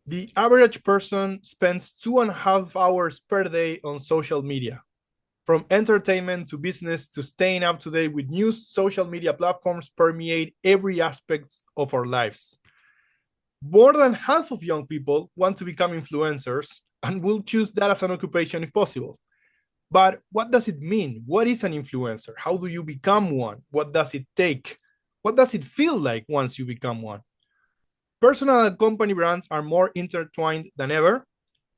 The average person spends 2.5 hours per day on social media. From entertainment to business to staying up to date with news, social media platforms permeate every aspect of our lives. More than half of young people want to become influencers and will choose that as an occupation if possible. But what does it mean? What is an influencer? How do you become one? What does it take? What does it feel like once you become one? Personal and company brands are more intertwined than ever.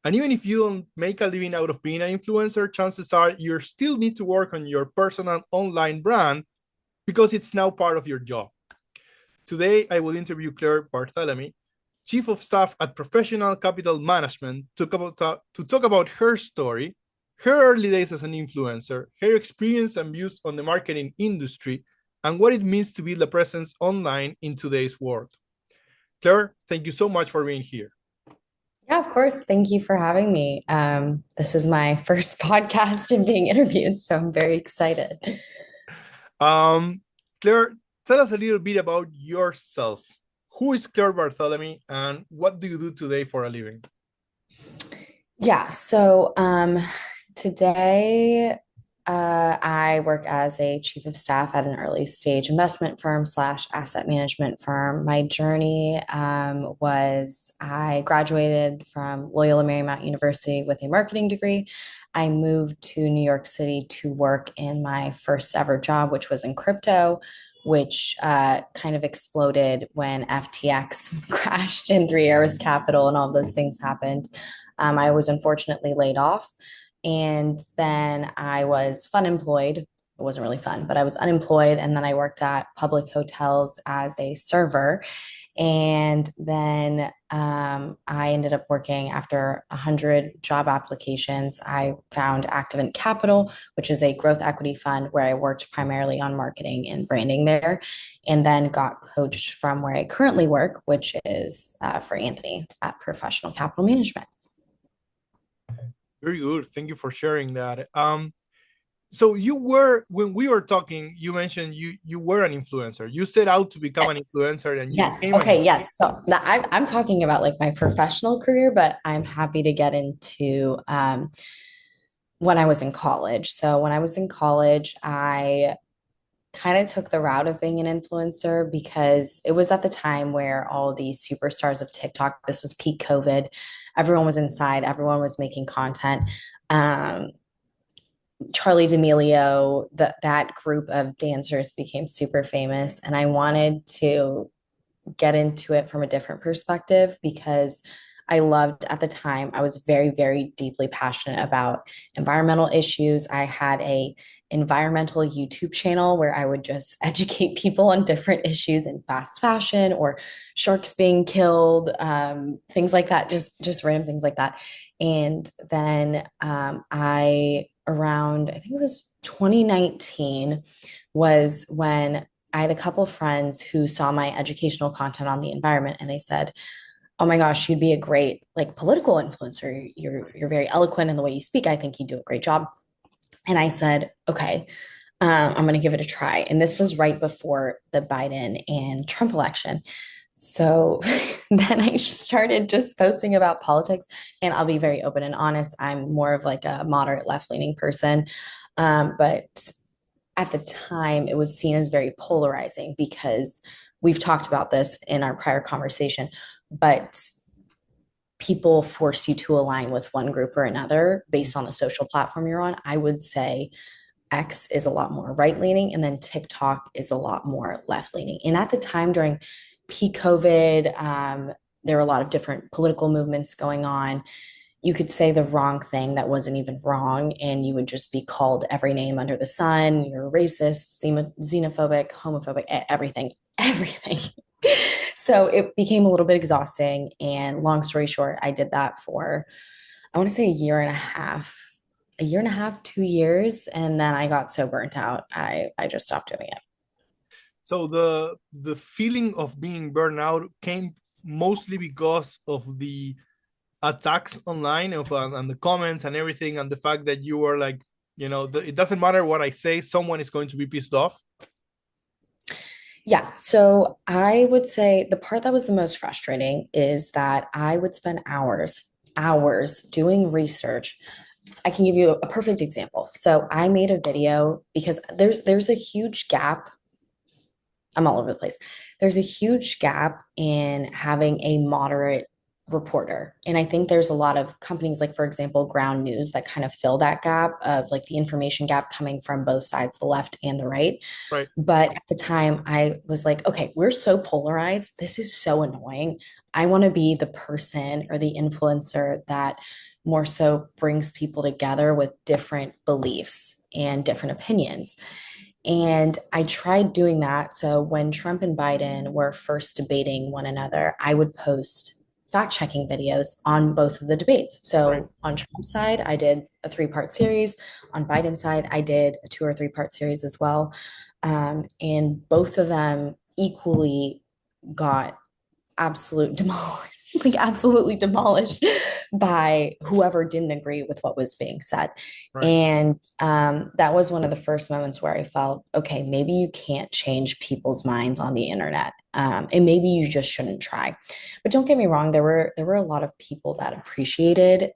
And even if you don't make a living out of being an influencer, chances are you still need to work on your personal online brand because it's now part of your job. Today, I will interview Claire Barthelemy, Chief of Staff at Professional Capital Management, to talk about her story, her early days as an influencer, her experience and views on the marketing industry, and what it means to build a presence online in today's world. Claire, thank you so much for being here. Yeah, of course. Thank you for having me. This is my first podcast and being interviewed, so I'm very excited. Um, Claire, tell us a little bit about yourself. Who is Claire Barthelemy and what do you do today for a living? Yeah, so today I work as a chief of staff at an early stage investment firm slash asset management firm. My journey was I graduated from Loyola Marymount University with a marketing degree. I moved to New York City to work in my first ever job, which was in crypto, which kind of exploded when FTX crashed and Three Arrows Capital and all those things happened. I was unfortunately laid off. And then I was fun employed. It wasn't really fun, but I was unemployed. And then I worked at public hotels as a server. And then I ended up working after 100 job applications. I found Activant Capital, which is a growth equity fund where I worked primarily on marketing and branding there, and then got poached from where I currently work, which is for Anthony at Professional Capital Management. Very good. Thank you for sharing that. So you were when we were talking, you mentioned you were an influencer. You set out to become an influencer and you Yes. became an Okay. influencer. Yes. So I'm talking about like my professional career, but I'm happy to get into when I was in college. So when I was in college, I kind of took the route of being an influencer because it was at the time where all these superstars of TikTok, this was peak COVID, everyone was inside, everyone was making content. Um, Charlie D'Amelio, that group of dancers became super famous, and I wanted to get into it from a different perspective because I loved at the time, I was very, very deeply passionate about environmental issues. I had a environmental YouTube channel where I would just educate people on different issues in fast fashion or sharks being killed, things like that, just random things like that. And then I around I think it was 2019 was when I had a couple of friends who saw my educational content on the environment and they said, "Oh my gosh, you'd be a great like political influencer. You're very eloquent in the way you speak. I think you do a great job." And I said, "Okay, I'm going to give it a try." And this was right before the Biden and Trump election. So then I started just posting about politics. And I'll be very open and honest. I'm more of like a moderate left leaning person. But at the time, it was seen as very polarizing because we've talked about this in our prior conversation, but people force you to align with one group or another based on the social platform you're on. I would say X is a lot more right leaning, and then TikTok is a lot more left leaning. And at the time during peak COVID, there were a lot of different political movements going on. You could say the wrong thing that wasn't even wrong, and you would just be called every name under the sun. You're racist, xenophobic, homophobic, everything, everything. So it became a little bit exhausting. And long story short, I did that for, I want to say a year and a half, 2 years. And then I got so burnt out, I just stopped doing it. So the feeling of being burned out came mostly because of the attacks online of and the comments and everything and the fact that you were like, it doesn't matter what I say, someone is going to be pissed off. Yeah, so I would say the part that was the most frustrating is that I would spend hours doing research. I can give you a perfect example. So I made a video because there's a huge gap. I'm all over the place. There's a huge gap in having a moderate reporter. And I think there's a lot of companies, like, for example, Ground News, that kind of fill that gap of like the information gap coming from both sides, the left and the right. Right. But at the time, I was like, okay, we're so polarized. This is so annoying. I want to be the person or the influencer that more so brings people together with different beliefs and different opinions. And I tried doing that. So when Trump and Biden were first debating one another, I would post fact checking videos on both of the debates. Right. So on Trump's side, I did a 3-part series. On Biden's side, I did a 2 or 3 part series as well. And both of them equally got absolute demolished, like absolutely demolished by whoever didn't agree with what was being said. Right. And that was one of the first moments where I felt, okay, maybe you can't change people's minds on the internet, and maybe you just shouldn't try. But don't get me wrong, there were a lot of people that appreciated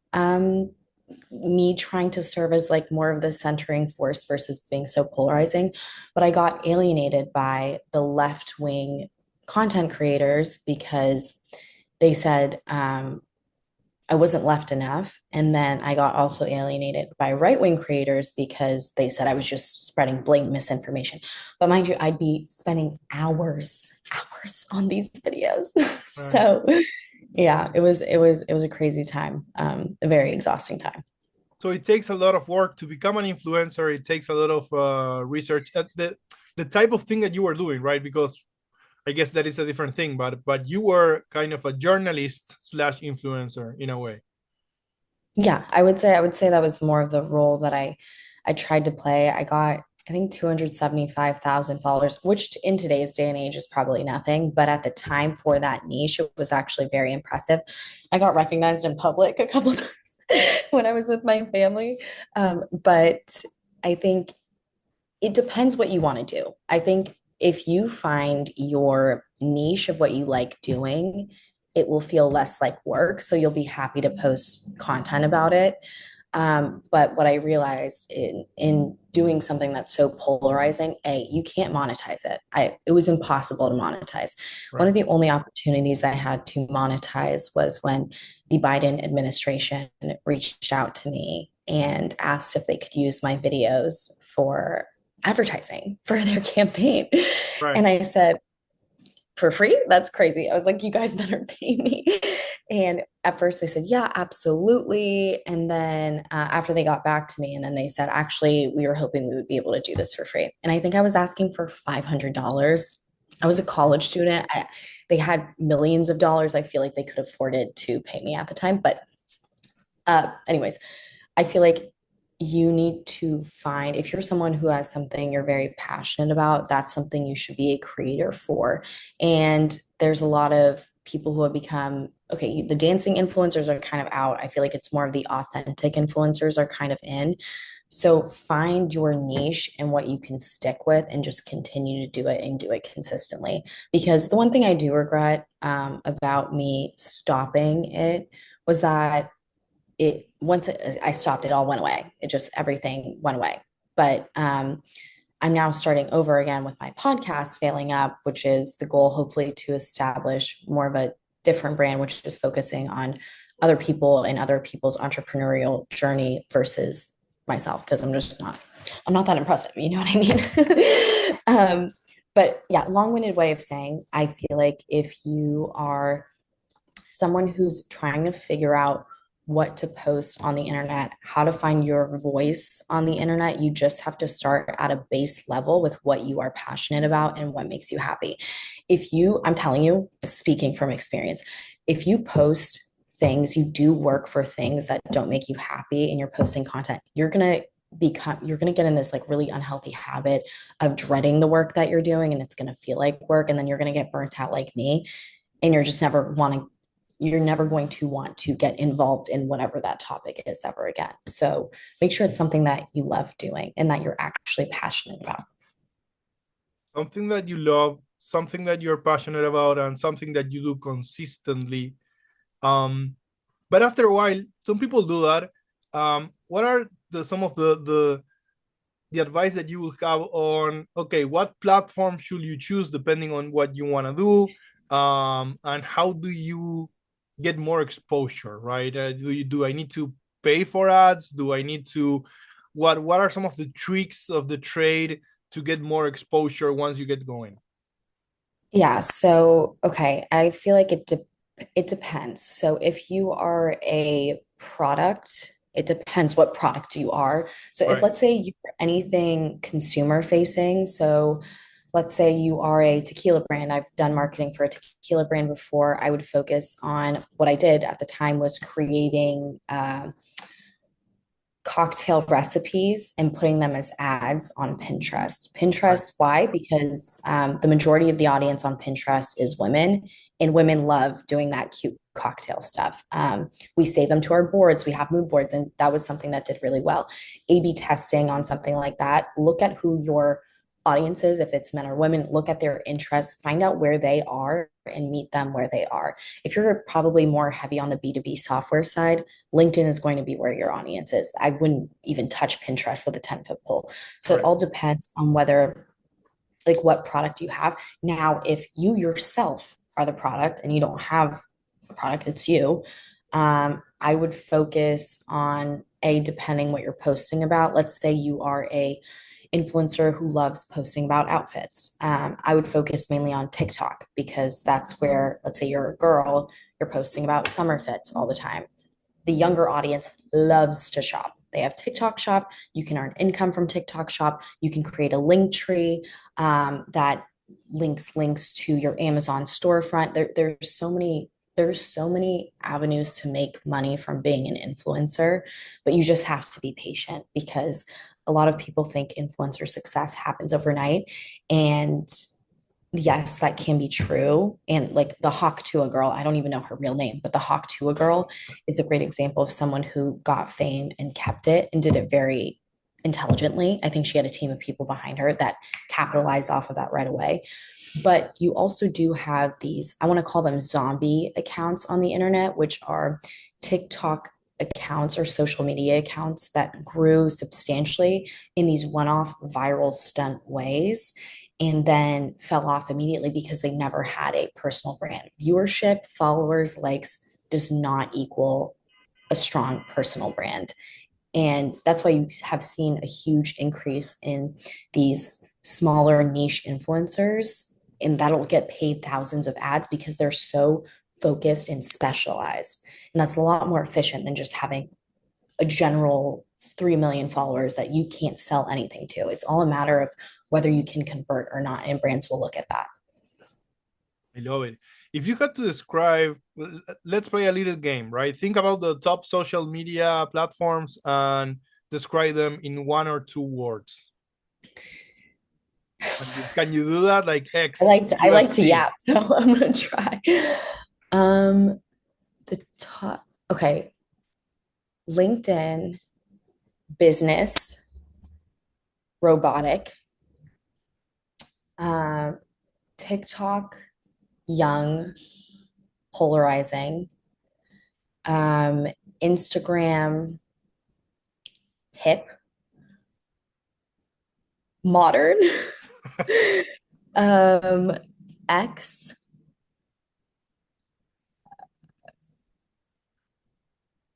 me trying to serve as like more of the centering force versus being so polarizing. But I got alienated by the left wing content creators because they said I wasn't left enough. And then I got also alienated by right wing creators because they said I was just spreading blatant misinformation. But mind you, I'd be spending hours on these videos. Right. So yeah, it was a crazy time, a very exhausting time. So it takes a lot of work to become an influencer. It takes a lot of research. The type of thing that you were doing, right? Because I guess that is a different thing, but you were kind of a journalist slash influencer in a way. Yeah, I would say that was more of the role that I tried to play. I got, I think, 275,000 followers, which in today's day and age is probably nothing, but at the time for that niche, it was actually very impressive. I got recognized in public a couple times when I was with my family. But I think it depends what you want to do. I think if you find your niche of what you like doing, it will feel less like work. So you'll be happy to post content about it. But what I realized in doing something that's so polarizing, you can't monetize it. It was impossible to monetize. One Right. of the only opportunities I had to monetize was when the Biden administration reached out to me and asked if they could use my videos for advertising for their campaign. Right. And I said, for free? That's crazy. I was like, you guys better pay me. And at first they said, yeah, absolutely. And then after they got back to me, and then they said, actually, we were hoping we would be able to do this for free. And I think I was asking for $500. I was a college student. They had millions of dollars. I feel like they could afford it to pay me at the time. But anyways, I feel like you need to find, if you're someone who has something you're very passionate about, that's something you should be a creator for. And there's a lot of people who have become, okay, the dancing influencers are kind of out. I feel like it's more of the authentic influencers are kind of in. So find your niche and what you can stick with and just continue to do it and do it consistently. Because the one thing I do regret about me stopping it was that I stopped, it all went away. It just, everything went away. But I'm now starting over again with my podcast, Failing Up, which is the goal, hopefully, to establish more of a different brand, which is focusing on other people and other people's entrepreneurial journey versus myself, because I'm not that impressive. You know what I mean? But yeah, long-winded way of saying, I feel like if you are someone who's trying to figure out what to post on the internet, how to find your voice on the internet, you just have to start at a base level with what you are passionate about and what makes you happy. I'm telling you, speaking from experience, if you post things, you do work for things that don't make you happy and you're posting content, you're going to get in this like really unhealthy habit of dreading the work that you're doing, and it's going to feel like work, and then you're going to get burnt out like me, and you're never going to want to get involved in whatever that topic is ever again. So make sure it's something that you love doing and that you're actually passionate about. Something that you love something that you're passionate about and something that you do consistently. But after a while, some people do that. What are some of the advice that you will have on, okay, what platform should you choose depending on what you want to do, and how do you get more exposure, right? Do I need to pay for ads? Do I need to what are some of the tricks of the trade to get more exposure once you get going? Yeah, so okay, I feel like it depends. So if you are a product, it depends what product you are. So if Right. let's say you're anything consumer facing, so let's say you are a tequila brand. I've done marketing for a tequila brand before. I would focus on what I did at the time was creating cocktail recipes and putting them as ads on Pinterest. Right. Pinterest, why? Because the majority of the audience on Pinterest is women, and women love doing that cute cocktail stuff. We save them to our boards, we have mood boards, and that was something that did really well. A/B testing on something like that. Look at who your audiences, if it's men or women, look at their interests, find out where they are and meet them where they are. If you're probably more heavy on the B2B software side, LinkedIn is going to be where your audience is. I wouldn't even touch Pinterest with a 10-foot pole. So it Right. all depends on whether, like, what product you have. Now, if you yourself are the product and you don't have a product, it's you. I would focus on depending what you're posting about. Let's say you are a influencer who loves posting about outfits. I would focus mainly on TikTok because that's where, let's say you're a girl, you're posting about summer fits all the time. The younger audience loves to shop. They have TikTok shop. You can earn income from TikTok shop. You can create a link tree that links to your Amazon storefront. There's so many avenues to make money from being an influencer, but you just have to be patient because a lot of people think influencer success happens overnight. And yes, that can be true. And like the Hawk Tuah girl, I don't even know her real name, but the Hawk Tuah girl is a great example of someone who got fame and kept it and did it very intelligently. I think she had a team of people behind her that capitalized off of that right away. But you also do have these, I want to call them zombie accounts on the internet, which are TikTok accounts or social media accounts that grew substantially in these one off viral stunt ways and then fell off immediately because they never had a personal brand. Viewership, followers, likes does not equal a strong personal brand. And that's why you have seen a huge increase in these smaller niche influencers, and that'll get paid thousands of ads because they're so focused and specialized. And that's a lot more efficient than just having a general 3 million followers that you can't sell anything to. It's all a matter of whether you can convert or not, and brands will look at that. I love it. If you had to describe, let's play a little game, right? Think about the top social media platforms and describe them in one or two words. Can you do that? Like X, I like to UFC. yap, so I'm gonna try. Um, the top, okay, LinkedIn, business, robotic, uh, TikTok, young, polarizing, um, Instagram, hip, modern, um, X,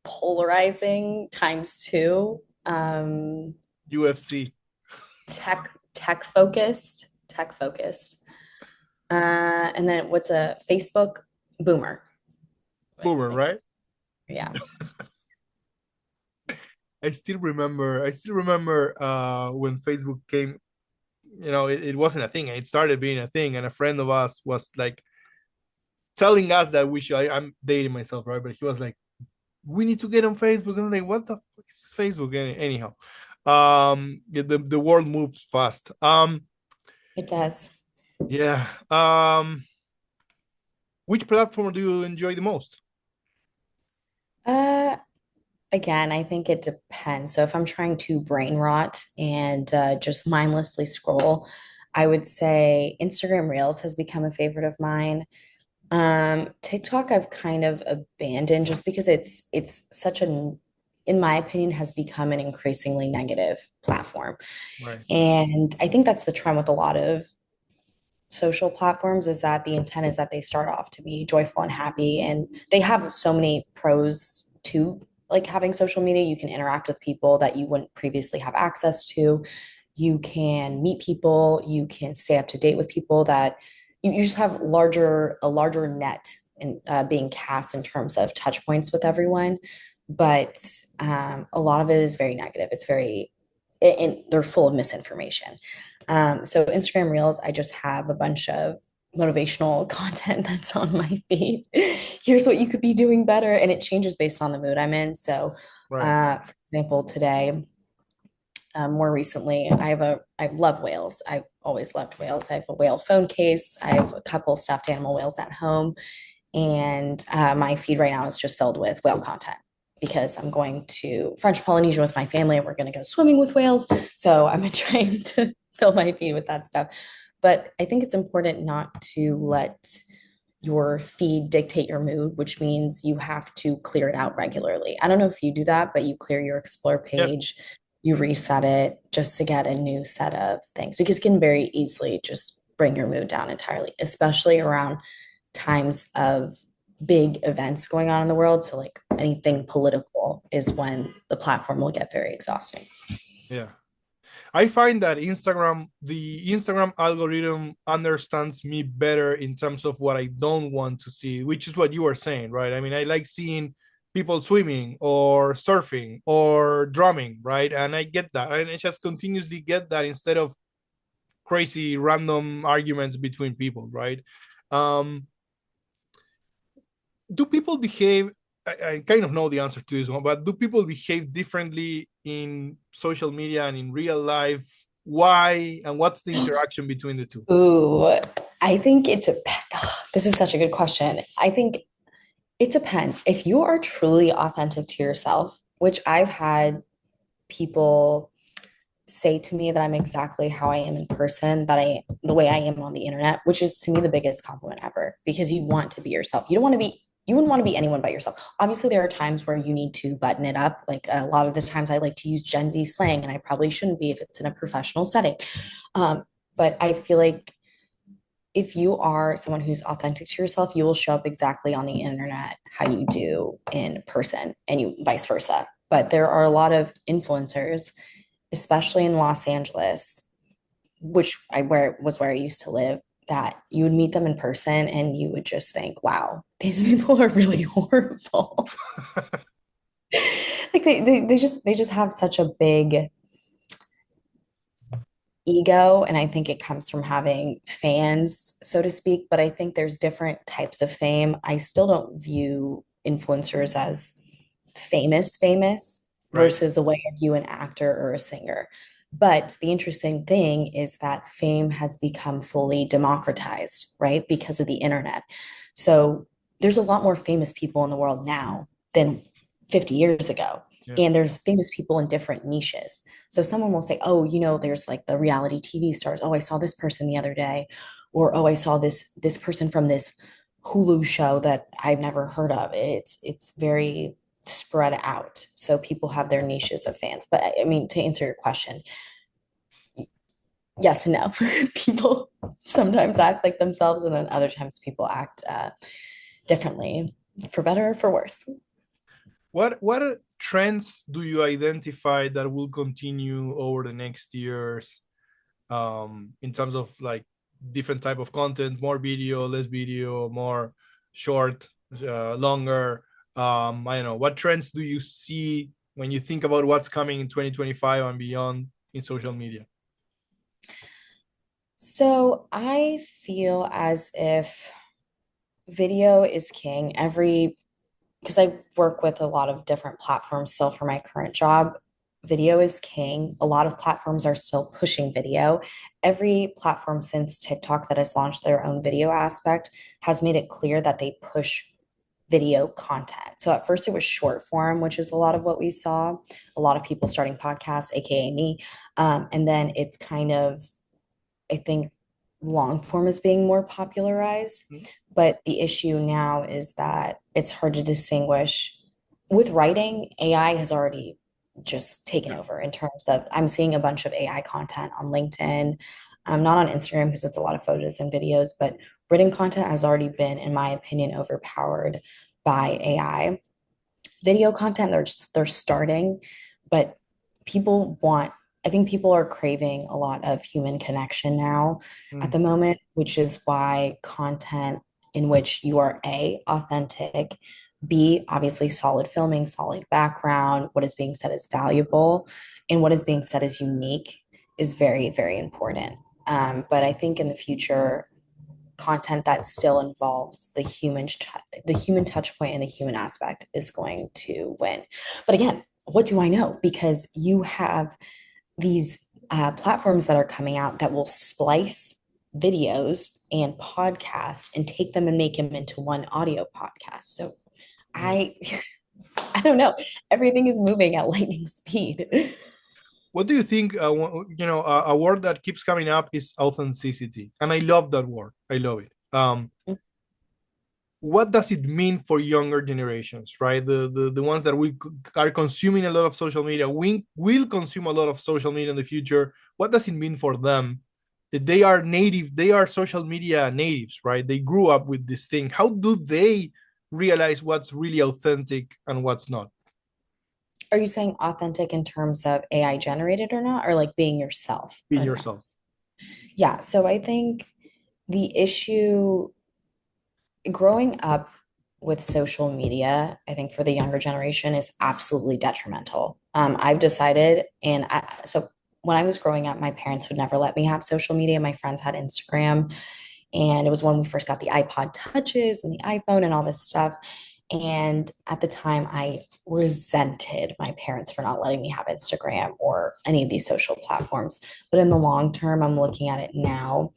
polarizing times two, UFC. tech focused. And then what's a Facebook boomer? Boomer, right? Yeah. I still remember when Facebook came, it wasn't a thing. It started being a thing, and a friend of us was like telling us that we should. I'm dating myself, right? But he was like, we need to get on Facebook. And I'm like, what the fuck is Facebook? Anyhow, the world moves fast. It does. Yeah. Which platform do you enjoy the most? Uh, Again, I think it depends. So if I'm trying to brain rot and just mindlessly scroll, I would say Instagram Reels has become a favorite of mine. TikTok I've kind of abandoned just because it's such an, in my opinion, has become an increasingly negative platform. Right. And I think that's the trend with a lot of social platforms is that the intent is that they start off to be joyful and happy, and they have so many pros to like having social media. You can interact with people that you wouldn't previously have access to. You can meet people, you can stay up to date with people that you just have a larger net in being cast in terms of touch points with everyone. But a lot of it is very negative. It's very, and they're full of misinformation. So Instagram Reels, I just have a bunch of motivational content that's on my feed. Here's what you could be doing better, and it changes based on the mood I'm in. So, Right. for example, today, more recently, I love whales. I've always loved whales. I have a whale phone case. I have a couple stuffed animal whales at home, and my feed right now is just filled with whale content because I'm going to French Polynesia with my family and we're going to go swimming with whales. So I'm trying to fill my feed with that stuff. But I think it's important not to let your feed dictate your mood, which means you have to clear it out regularly. I don't know if you do that, but you clear your explore Yep. page, you reset it just to get a new set of things because it can very easily just bring your mood down entirely, especially around times of big events going on in the world. So, like anything political is when the platform will get very exhausting. Yeah. I find that the Instagram algorithm understands me better in terms of what I don't want to see, which is what you were saying, right? I mean, I like seeing people swimming or surfing or drumming, right? And I get that. And I just continuously get that instead of crazy random arguments between people, right? Um, do people behave, I kind of know the answer to this one, but do people behave differently in social media and in real life? Why and what's the interaction between the two? Ooh, I think it depends. This is such a good question. I think it depends. If you are truly authentic to yourself, which I've had people say to me that I'm exactly how I am in person, the way I am on the internet, which is to me the biggest compliment ever because you want to be yourself. You wouldn't want to be anyone but yourself. Obviously, there are times where you need to button it up. Like a lot of the times I like to use Gen Z slang, and I probably shouldn't be if it's in a professional setting. Um, but I feel like if you are someone who's authentic to yourself, you will show up exactly on the internet how you do in person, and you vice versa. But there are a lot of influencers, especially in Los Angeles, which I where I used to live, that you would meet them in person and you would just think, wow, these people are really horrible. Like they just have such a big ego, and I think it comes from having fans, so to speak. But I think there's different types of fame. I still don't view influencers as famous Right. versus the way I view an actor or a singer. But the interesting thing is that fame has become fully democratized, right? Because of the internet. So there's a lot more famous people in the world now than 50 years ago. Yeah. And there's famous people in different niches. So someone will say, oh, there's like the reality TV stars. Oh, I saw this person the other day. Or, oh, I saw this person from this Hulu show that I've never heard of. It's very spread out. So people have their niches of fans. But I mean, to answer your question, yes and no. People sometimes act like themselves, and then other times people act differently, for better or for worse. What trends do you identify that will continue over the next years, in terms of like different type of content, more video, less video, more short, longer? I don't know. What trends do you see when you think about what's coming in 2025 and beyond in social media? So I feel as if video is king. Because I work with a lot of different platforms still for my current job. Video is king. A lot of platforms are still pushing video. Every platform since TikTok that has launched their own video aspect has made it clear that they push video content. So at first it was short form, which is a lot of what we saw. A lot of people starting podcasts, aka me. And then it's kind of I think long form is being more popularized, but the issue now is that it's hard to distinguish. With writing, AI has already just taken Yeah. over in terms of I'm seeing a bunch of AI content on LinkedIn. Not on Instagram because it's a lot of photos and videos, but written content has already been, in my opinion, overpowered by AI. Video content, they're starting, but people want, I think people are craving a lot of human connection now at Mm. the moment, which is why content in which you are A, authentic, B, obviously solid filming, solid background, what is being said is valuable, and what is being said is unique is very, very important. But I think in the future, content that still involves the human touch point and the human aspect is going to win. But again, what do I know? Because you have these platforms that are coming out that will splice videos and podcasts and take them and make them into one audio podcast. So Yeah. I I don't know. Everything is moving at lightning speed. What do you think? A word that keeps coming up is authenticity, and I love that word. I love it. What does it mean for younger generations, right? The ones that we are consuming a lot of social media, we will consume a lot of social media in the future. What does it mean for them? They are native, they are social media natives, right? They grew up with this thing. How do they realize what's really authentic and what's not? Are you saying authentic in terms of AI generated or not, or like being yourself Being or not? yourself. Yeah, so I think the issue growing up with social media, I think for the younger generation is absolutely detrimental. I've decided, so when I was growing up, my parents would never let me have social media. My friends had Instagram, and it was when we first got the iPod touches and the iPhone and all this stuff. And at the time, I resented my parents for not letting me have Instagram or any of these social platforms. But in the long term, I'm looking at it now.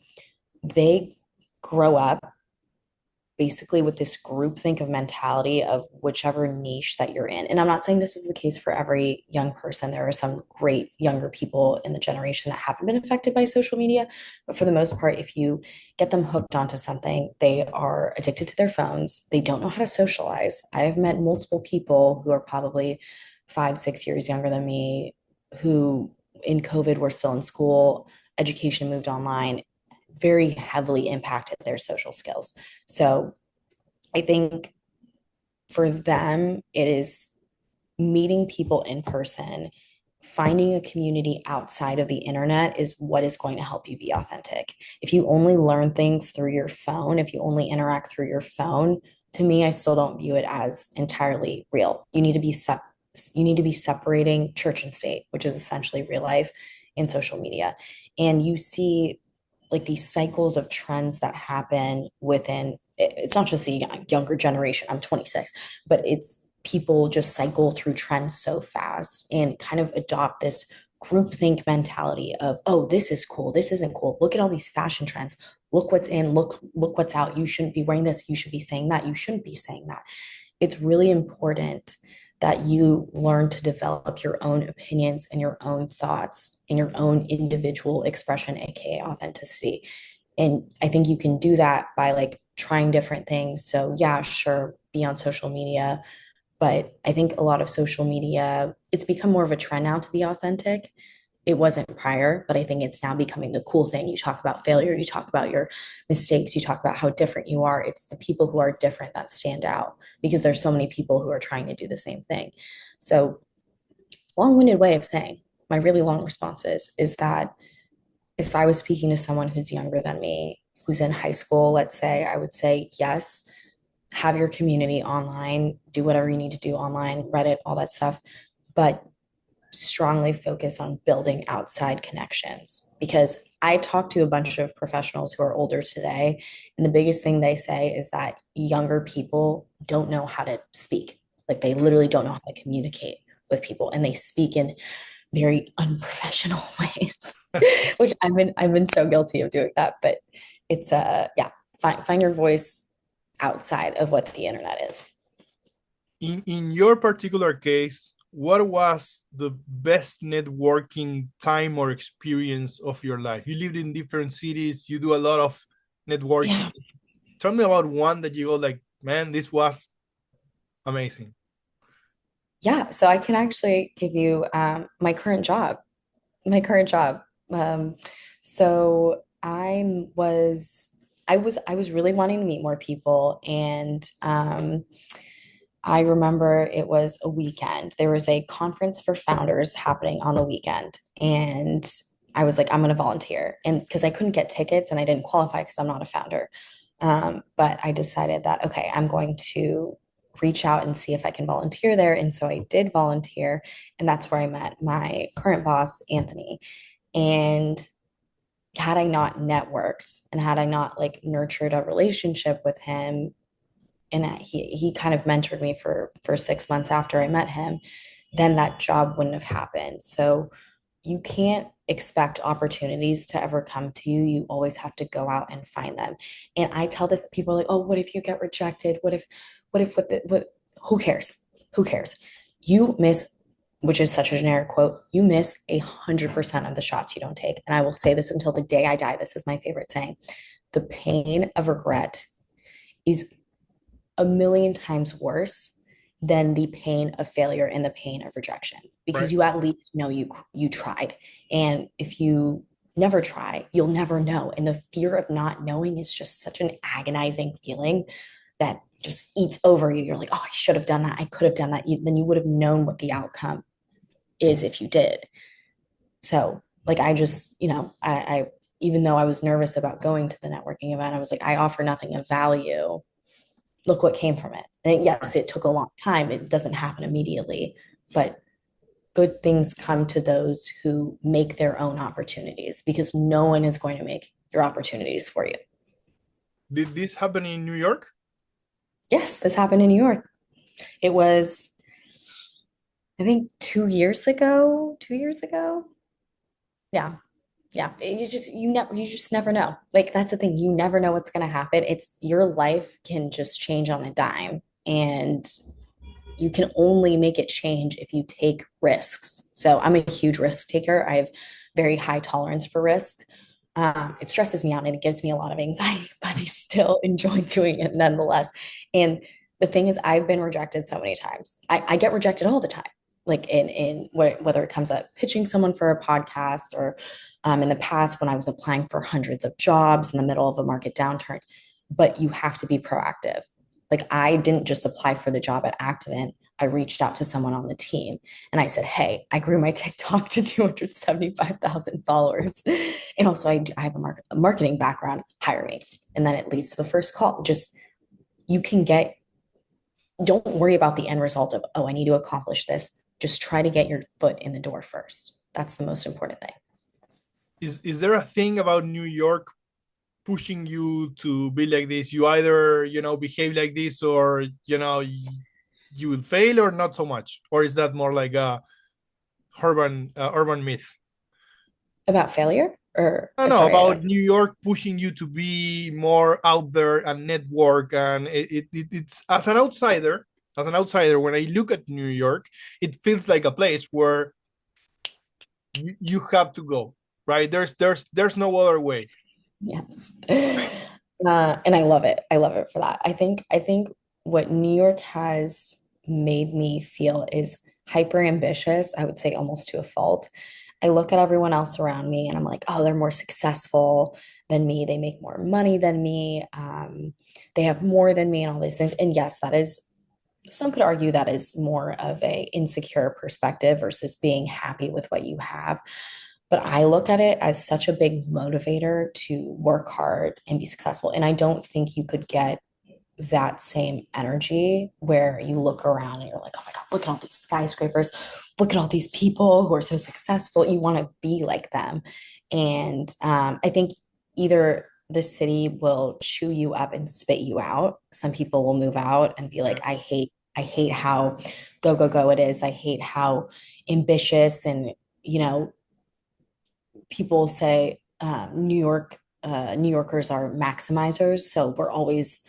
They grow up basically with this groupthink of mentality of whichever niche that you're in. And I'm not saying this is the case for every young person. There are some great younger people in the generation that haven't been affected by social media. But for the most part, if you get them hooked onto something, they are addicted to their phones. They don't know how to socialize. I have met multiple people who are probably 5, 6 years younger than me who in COVID were still in school, education moved online, very heavily impacted their social skills. So I think for them, it is meeting people in person, finding a community outside of the internet is what is going to help you be authentic. If you only learn things through your phone, if you only interact through your phone, to me, I still don't view it as entirely real. You need to be separating church and state, which is essentially real life in social media. And you see like these cycles of trends that happen within it's not just the younger generation. I'm 26, but it's people just cycle through trends so fast and kind of adopt this groupthink mentality of, oh, this is cool, this isn't cool, look at all these fashion trends, look what's in, look what's out, you shouldn't be wearing this, you should be saying that, you shouldn't be saying that. It's really important that you learn to develop your own opinions and your own thoughts and your own individual expression, aka authenticity. And I think you can do that by like trying different things. So yeah, sure, be on social media, but I think a lot of social media, it's become more of a trend now to be authentic. It wasn't prior, but I think it's now becoming the cool thing. You talk about failure, you talk about your mistakes, you talk about how different you are. It's the people who are different that stand out because there's so many people who are trying to do the same thing. So, long-winded way of saying my really long response is that if I was speaking to someone who's younger than me, who's in high school, let's say, I would say, yes, have your community online, do whatever you need to do online, Reddit, all that stuff, but strongly focus on building outside connections because I talk to a bunch of professionals who are older today, and the biggest thing they say is that younger people don't know how to speak. Like they literally don't know how to communicate with people, and they speak in very unprofessional ways, which I've been so guilty of doing that. But it's yeah, find your voice outside of what the internet is. In your particular case, what was the best networking time or experience of your life? You lived in different cities, you do a lot of networking. Yeah. Tell me about one that you go like, man, this was amazing. Yeah. So I can actually give you my current job. My current job. Um, so I was really wanting to meet more people, and I remember it was a weekend. There was a conference for founders happening on the weekend, and I was like, I'm going to volunteer, and because I couldn't get tickets and I didn't qualify because I'm not a founder, but I decided that okay, I'm going to reach out and see if I can volunteer there, and so I did volunteer, and that's where I met my current boss, Anthony. And had I not networked and had I not like nurtured a relationship with him, and he kind of mentored me for 6 months after I met him, then that job wouldn't have happened. So you can't expect opportunities to ever come to you. You always have to go out and find them. And I tell this people like, oh, what if you get rejected? What who cares? Who cares? You miss, which is such a generic quote, you miss 100% of the shots you don't take. And I will say this until the day I die. This is my favorite saying. The pain of regret is a million times worse than the pain of failure and the pain of rejection, because Right. you at least know you tried. And if you never try, you'll never know. And the fear of not knowing is just such an agonizing feeling that just eats over you. You're like, oh, I should have done that. I could have done that. Then you would have known what the outcome is if you did. So like I just, I even though I was nervous about going to the networking event, I was like, I offer nothing of value. Look what came from it. And Right. yes, it took a long time. It doesn't happen immediately, but good things come to those who make their own opportunities, because no one is going to make your opportunities for you. Did this happen in New York? Yes, this happened in New York. It was, I think, 2 years ago. 2 years ago. Yeah. Yeah. You just never know. Like that's the thing. You never know what's going to happen. It's your life can just change on a dime. And you can only make it change if you take risks. So I'm a huge risk taker. I have very high tolerance for risk. It stresses me out and it gives me a lot of anxiety, but I still enjoy doing it nonetheless. And the thing is, I've been rejected so many times. I get rejected all the time, like in whether it comes up pitching someone for a podcast or in the past when I was applying for hundreds of jobs in the middle of a market downturn. But you have to be proactive. Like I didn't just apply for the job at Activent. I reached out to someone on the team and I said, hey, I grew my TikTok to 275,000 followers. And also I have a marketing background, hire me. And then it leads to the first call. Just you can get, don't worry about the end result of, oh, I need to accomplish this. Just try to get your foot in the door first. That's the most important thing. Is there a thing about New York pushing you to be like this? You either, behave like this or, you will fail or not so much? Or is that more like a urban myth? About failure or I don't know sorry, I about don't. New York pushing you to be more out there and network, and it's as an outsider. When I look at New York, it feels like a place where you have to go, right? There's no other way. Yes. And I love it. I love it for that. I think what New York has made me feel is hyper ambitious, I would say almost to a fault. I look at everyone else around me and I'm like, oh, they're more successful than me. They make more money than me. They have more than me and all these things. And yes, that is, some could argue that is more of a insecure perspective versus being happy with what you have. But I look at it as such a big motivator to work hard and be successful. And I don't think you could get that same energy where you look around and you're like, oh my God, look at all these skyscrapers. Look at all these people who are so successful. You want to be like them. And I think either the city will chew you up and spit you out. Some people will move out and be like, Yeah. I hate how go, go, go it is. I hate how ambitious and, you know, people say New Yorkers are maximizers. So we're always,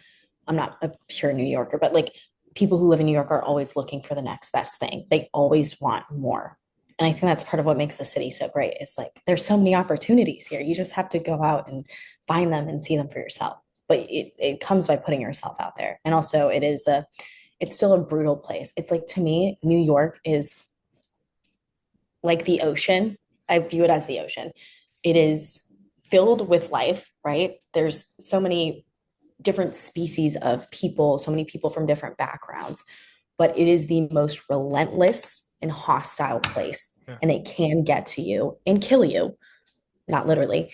I'm not a pure New Yorker, but like people who live in New York are always looking for the next best thing. They always want more. And I think that's part of what makes the city so great. It's like there's so many opportunities here. You just have to go out and find them and see them for yourself. But it comes by putting yourself out there. And also it's still a brutal place. It's like, to me, New York is like the ocean. I view it as the ocean. It is filled with life, right? There's so many different species of people, so many people from different backgrounds, but it is the most relentless and hostile place. Yeah. And it can get to you and kill you, not literally,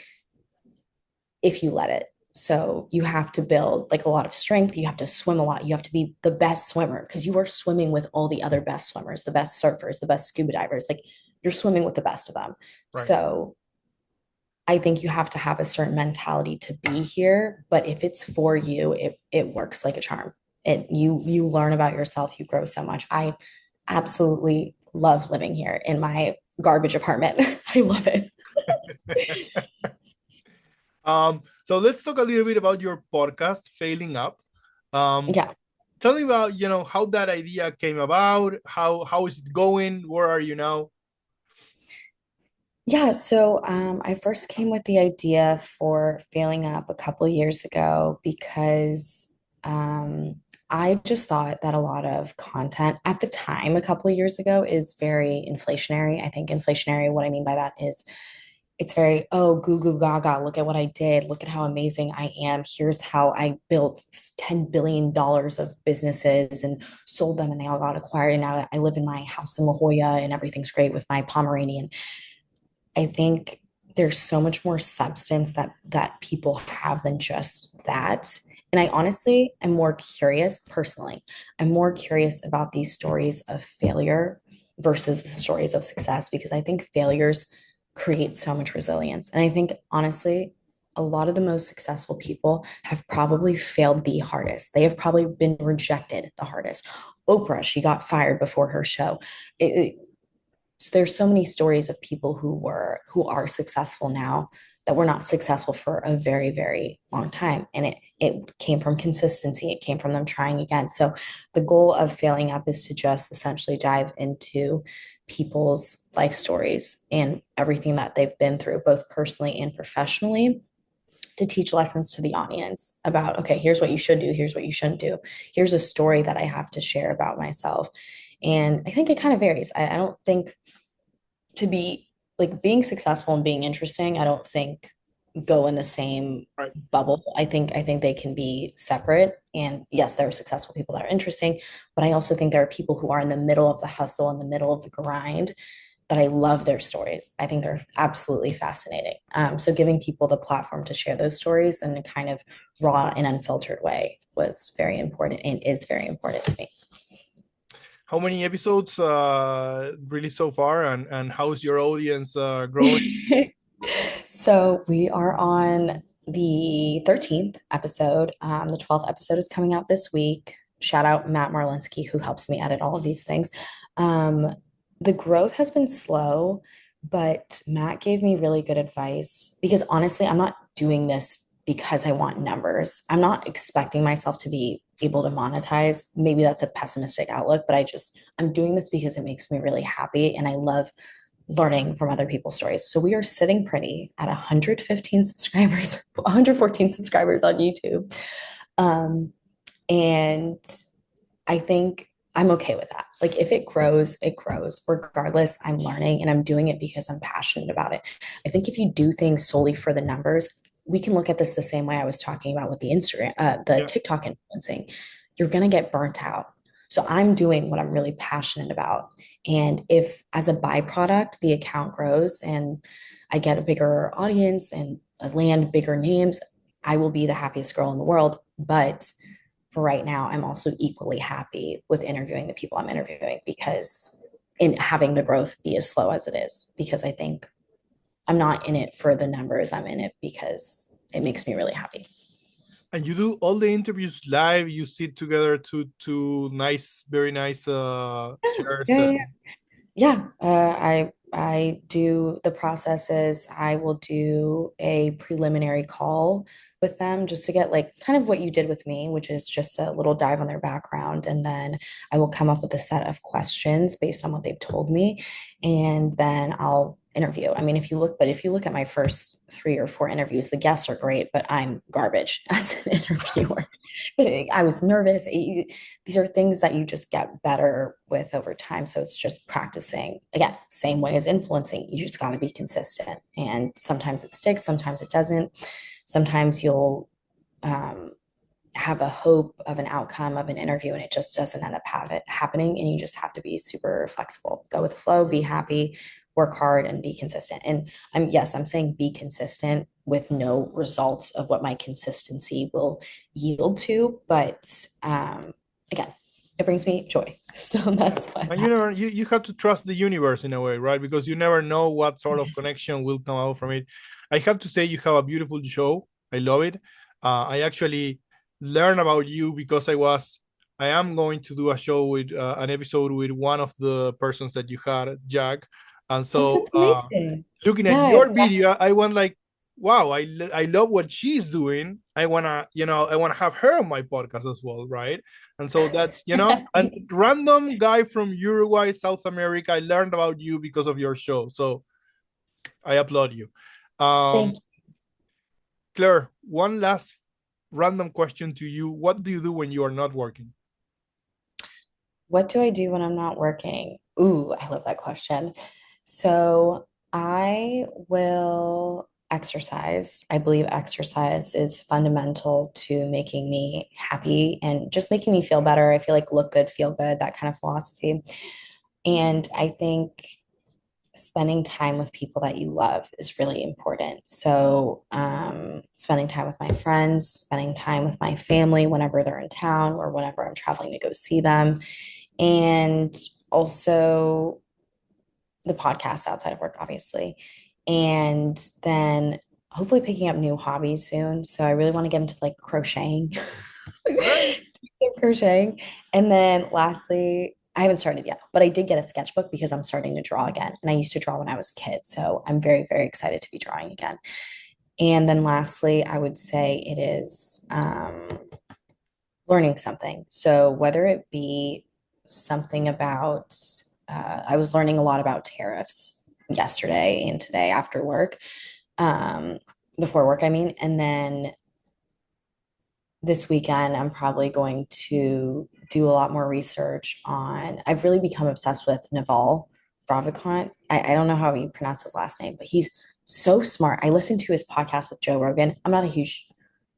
if you let it. So you have to build like a lot of strength. You have to swim a lot. You have to be the best swimmer because you are swimming with all the other best swimmers, the best surfers, the best scuba divers. Like you're swimming with the best of them. Right. So I think you have to have a certain mentality to be here, but if it's for you, it works like a charm. You learn about yourself, you grow so much. I absolutely love living here in my garbage apartment. I love it. So let's talk a little bit about your podcast, Failing Up. Yeah. Tell me about, how that idea came about. How is it going? Where are you now? Yeah, so I first came with the idea for Failing Up a couple years ago because I just thought that a lot of content at the time, a couple of years ago, is very inflationary. I think inflationary, what I mean by that is it's very, oh, goo goo gaga, look at what I did, look at how amazing I am. Here's how I built $10 billion of businesses and sold them and they all got acquired. And now I live in my house in La Jolla and everything's great with my Pomeranian. I think there's so much more substance that people have than just that. And I honestly am more curious personally. I'm more curious about these stories of failure versus the stories of success because I think failures create so much resilience. And I think honestly, a lot of the most successful people have probably failed the hardest. They have probably been rejected the hardest. Oprah, she got fired before her show. So there's so many stories of people who are successful now that were not successful for a very, very long time. And it came from consistency. It came from them trying again. So the goal of Failing Up is to just essentially dive into people's life stories and everything that they've been through, both personally and professionally, to teach lessons to the audience about, okay, here's what you should do, here's what you shouldn't do. Here's a story that I have to share about myself. And I think it kind of varies. I don't think to be like being successful and being interesting, I don't think go in the same Right. bubble. I think they can be separate. And yes, there are successful people that are interesting, but I also think there are people who are in the middle of the hustle, in the middle of the grind, that I love their stories. I think they're absolutely fascinating. So giving people the platform to share those stories in a kind of raw and unfiltered way was very important and is very important to me. How many episodes released so far, and how's your audience growing? So we are on the 13th episode. The 12th episode is coming out this week. Shout out Matt Marlinsky, who helps me edit all of these things. The growth has been slow, but Matt gave me really good advice because honestly, I'm not doing this because I want numbers. I'm not expecting myself to be able to monetize. Maybe that's a pessimistic outlook, but I'm doing this because it makes me really happy and I love learning from other people's stories. So we are sitting pretty at 115 subscribers, 114 subscribers on YouTube. And I think I'm okay with that. Like if it grows, it grows. Regardless, I'm learning and I'm doing it because I'm passionate about it. I think if you do things solely for the numbers, we can look at this the same way I was talking about with the Instagram, the Yeah. TikTok influencing. You're going to get burnt out. So I'm doing what I'm really passionate about. And if as a byproduct, the account grows and I get a bigger audience and I land bigger names, I will be the happiest girl in the world. But for right now, I'm also equally happy with interviewing the people I'm interviewing because in having the growth be as slow as it is, because I think I'm not in it for the numbers. I'm in it because it makes me really happy. And you do all the interviews live. You sit together to nice, very nice chairs. Yeah, yeah, yeah. I do the processes. I will do a preliminary call with them just to get like kind of what you did with me, which is just a little dive on their background. And then I will come up with a set of questions based on what they've told me. And then I'll interview. I mean, if you look at my first 3 or 4 interviews, the guests are great, but I'm garbage as an interviewer. But I was nervous. These are things that you just get better with over time. So it's just practicing. Again, same way as influencing. You just got to be consistent. And sometimes it sticks, sometimes it doesn't. Sometimes you'll um, have a hope of an outcome of an interview and it just doesn't end up happening. And you just have to be super flexible, go with the flow, be happy, work hard, and be consistent. And I'm saying be consistent with no results of what my consistency will yield to. But again, it brings me joy. So that's what And you have to trust the universe in a way, right? Because you never know what sort of happens. connection will come out from it. I have to say you have a beautiful show. I love it. I actually learned about you because I am going to do a show with an episode with one of the persons that you had, Jack. And Oh, so that's amazing. looking at Yeah, your video, I went like, wow, I love what she's doing. I wanna have her on my podcast as well, right? And so that's a random guy from Uruguay, South America. I learned about you because of your show, so I applaud you. thank you. Claire, one last random question to you: what do you do when you are not working? What do I do when I'm not working? Ooh, I love that question. So I will exercise. I believe exercise is fundamental to making me happy and just making me feel better. I feel like look good, feel good, that kind of philosophy. And I think spending time with people that you love is really important. So, spending time with my friends, spending time with my family whenever they're in town or whenever I'm traveling to go see them, and also the podcast outside of work, obviously. And then hopefully picking up new hobbies soon. So I really want to get into like crocheting. Okay. Crocheting. And then lastly, I haven't started yet, but I did get a sketchbook because I'm starting to draw again. And I used to draw when I was a kid. So I'm very, very excited to be drawing again. And then lastly, I would say it is learning something. So whether it be something about, I was learning a lot about tariffs yesterday and today after work, um, before work, I mean, and then this weekend, I'm probably going to do a lot more research on. I've really become obsessed with Naval Ravikant. I don't know how you pronounce his last name, but he's so smart. I listened to his podcast with Joe Rogan. I'm not a huge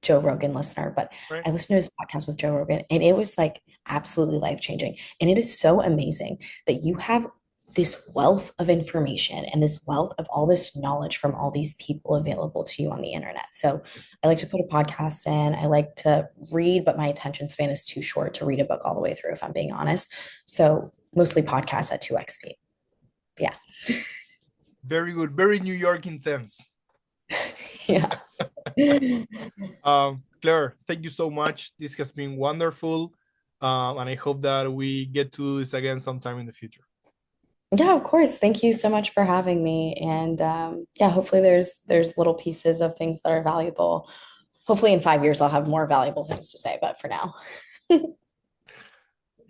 Joe Rogan listener, but Right. I listened to his podcast with Joe Rogan and it was like absolutely life changing. And it is so amazing that you have this wealth of information and this wealth of all this knowledge from all these people available to you on the internet. So I like to put a podcast in. I like to read, but my attention span is too short to read a book all the way through, if I'm being honest. So mostly podcasts at 2x speed. Yeah. Very good. Very New York in sense. Yeah. Claire, thank you so much. This has been wonderful. And I hope that we get to do this again sometime in the future. Yeah, of course. Thank you so much for having me. And yeah, hopefully there's little pieces of things that are valuable. Hopefully in 5 years I'll have more valuable things to say, but for now.